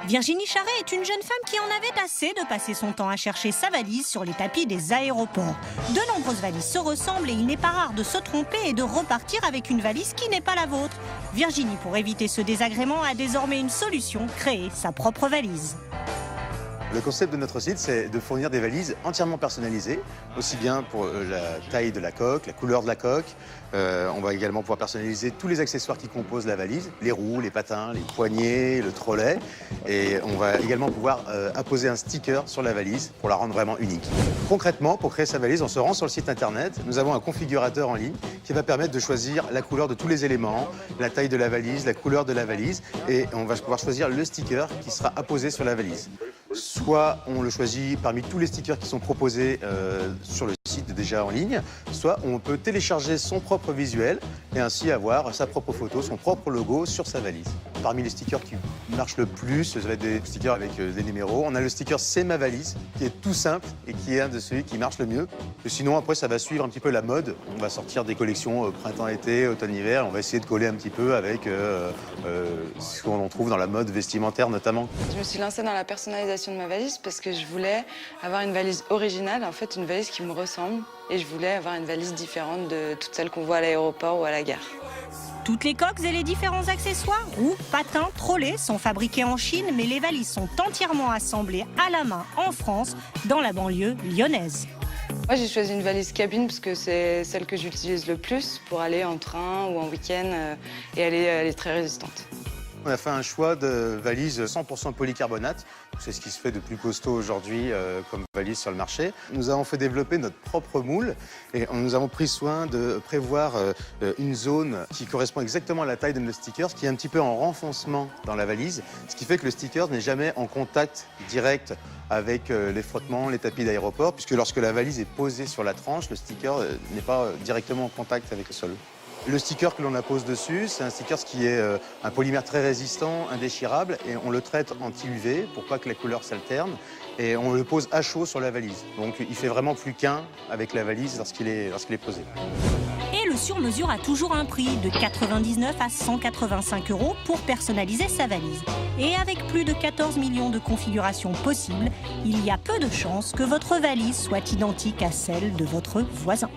Virginie Charret est une jeune femme qui en avait assez de passer son temps à chercher sa valise sur les tapis des aéroports. De nombreuses valises se ressemblent et il n'est pas rare de se tromper et de repartir avec une valise qui n'est pas la vôtre. Virginie, pour éviter ce désagrément, a désormais une solution, créer sa propre valise. Le concept de notre site, c'est de fournir des valises entièrement personnalisées, aussi bien pour la taille de la coque, la couleur de la coque. On va également pouvoir personnaliser tous les accessoires qui composent la valise, les roues, les patins, les poignées, le trolley. Et on va également pouvoir apposer un sticker sur la valise pour la rendre vraiment unique. Concrètement, pour créer sa valise, on se rend sur le site internet. Nous avons un configurateur en ligne qui va permettre de choisir la couleur de tous les éléments, la taille de la valise, la couleur de la valise. Et on va pouvoir choisir le sticker qui sera apposé sur la valise. Soit on le choisit parmi tous les stickers qui sont proposés sur le site déjà en ligne, soit on peut télécharger son propre visuel et ainsi avoir sa propre photo, son propre logo sur sa valise. Parmi les stickers qui marchent le plus, ça va être des stickers avec des numéros. On a le sticker C'est ma valise, qui est tout simple et qui est un de ceux qui marche le mieux. Et sinon, après, ça va suivre un petit peu la mode. On va sortir des collections printemps-été, automne-hiver. On va essayer de coller un petit peu avec ce qu'on trouve dans la mode vestimentaire notamment. Je me suis lancée dans la personnalisation de ma valise parce que je voulais avoir une valise originale, en fait une valise qui me ressemble. Et je voulais avoir une valise différente de toutes celles qu'on voit à l'aéroport ou à la gare. Toutes les coques et les différents accessoires, roues, patins, trolley, sont fabriqués en Chine, mais les valises sont entièrement assemblées à la main en France, dans la banlieue lyonnaise. Moi, j'ai choisi une valise cabine parce que c'est celle que j'utilise le plus pour aller en train ou en week-end et elle est très résistante. On a fait un choix de valise 100% polycarbonate. C'est ce qui se fait de plus costaud aujourd'hui comme valise sur le marché. Nous avons fait développer notre propre moule et nous avons pris soin de prévoir une zone qui correspond exactement à la taille de notre sticker, qui est un petit peu en renfoncement dans la valise, ce qui fait que le sticker n'est jamais en contact direct avec les frottements, les tapis d'aéroport, puisque lorsque la valise est posée sur la tranche, le sticker n'est pas directement en contact avec le sol. Le sticker que l'on appose dessus, c'est un sticker qui est un polymère très résistant, indéchirable, et on le traite anti-UV pour pas que la couleur s'alterne, et on le pose à chaud sur la valise. Donc il fait vraiment plus qu'un avec la valise lorsqu'il est posé. Et le sur-mesure a toujours un prix de 99 à 185 € pour personnaliser sa valise. Et avec plus de 14 millions de configurations possibles, il y a peu de chances que votre valise soit identique à celle de votre voisin.